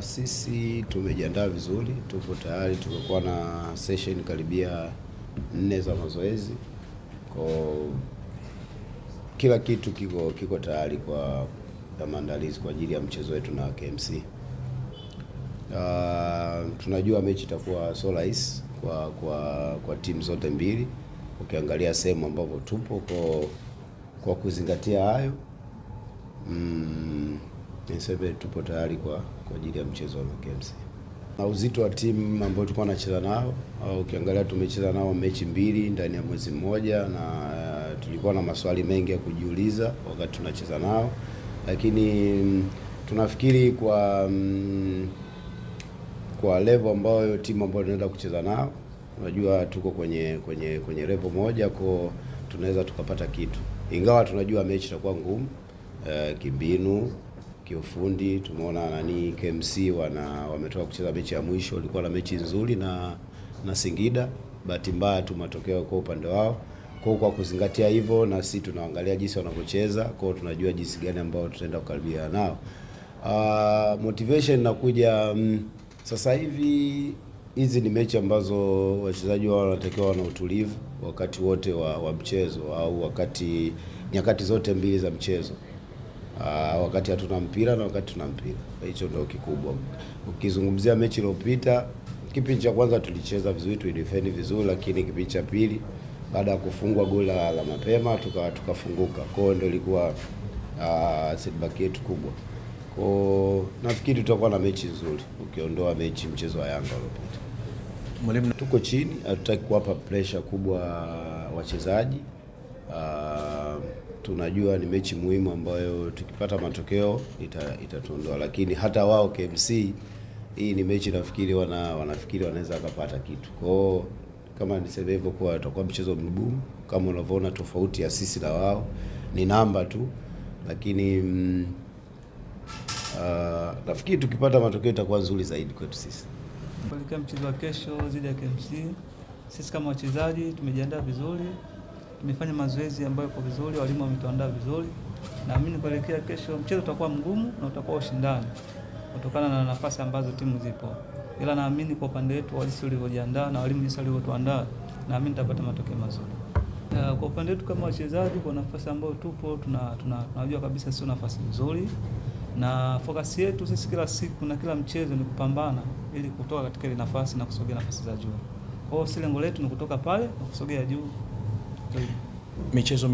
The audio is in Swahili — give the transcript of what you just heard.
Sisi tumejiandaa vizuri, tupo tayari. Tumekuwa na session karibia 4 za mazoezi, kwa kila kitu kiko tayari kwa maandalizi kwa ajili ya mchezo wetu na KMC. Tunajua mechi itakuwa so rahisi kwa timu zote mbili, ukiangalia sehemu ambapo tupo. Kwa kuzingatia hayo, niseme tupo tayari kwa ajili ya mchezo wa KMC. Na uzito wa timu ambayo tulikuwa tunacheza nao, ukiangalia tumecheza nao mechi 2 ndani ya mwezi mmoja, na tulikuwa na maswali mengi ya kujiuliza wakati tunacheza nao, lakini tunafikiri kwa level ambayo timu ambayo tunaenda kucheza nao, unajua tuko kwenye level moja, kwa tunaweza tukapata kitu, ingawa tunajua mechi itakuwa ngumu kimbinu, kiufundi. Tumeona KMC wametoka kucheza mechi ya mwisho, walikuwa na mechi nzuri na Singida, bahati mbaya tu matokeo kwa upande wao. Kwa kuzingatia hivyo, na sisi tunaangalia jinsi wanavyocheza, kwa tunajua jinsi gani ambao tutaenda kukaribia nao. Motivation inakuja sasa hivi. Hizi ni mechi ambazo wachezaji wao wanatakiwa na utulivu wakati wote wa mchezo, au nyakati zote mbili za mchezo, wakati hatuna mpira na wakati tuna mpira. Hicho ndio kikubwa. Ukizungumzia mechi iliyopita, kipindi cha kwanza tulicheza vizuri, tulidefend vizuri, lakini kipindi cha pili baada ya kufungwa goli la mapema tukafunguka. Kwa hiyo ndio ilikuwa setback yetu kubwa. Kwa nafikiri tutakuwa na mechi nzuri ukiondoa mchezo wa Yanga uliopita. Mwalimu, tuko chini, hatutaki kuwapa pressure kubwa wachezaji. Tunajua ni mechi muhimu ambayo tukipata matokeo itatuondoa, lakini hata wao KMC, hii ni mechi nafikiri wanafikiri wanaweza kupata kitu. Kwa kama niseme hivyo, kwa itakuwa mchezo mgumu kama unavyoona. Tofauti ya sisi na wao ni namba tu, lakini nafikiri tukipata matokeo itakuwa nzuri zaidi kwetu sisi. Kuelekea mchezo wa kesho dhidi ya KMC, sisi kama wachezaji tumejiandaa vizuri, tumefanya mazoezi ambayo yako vizuri, walimu wametuandaa vizuri. Naamini kuelekea kesho mchezo utakuwa mgumu na utakuwa ushindani kutokana na nafasi ambazo timu zipo, ila naamini kwa upande wetu jinsi tulivyojiandaa na walimu jinsi walivyotuandaa, naamini tutapata matokeo mazuri. Kwa upande wetu kama wachezaji, kwa nafasi ambayo tupo, tunajua kabisa sio nafasi nzuri, na focus yetu sisi kila siku na kila mchezo ni kupambana ili kutoka katika ile nafasi na kusogea nafasi za juu. Kwa hiyo lengo letu ni kutoka pale na kusogea juu. Michezo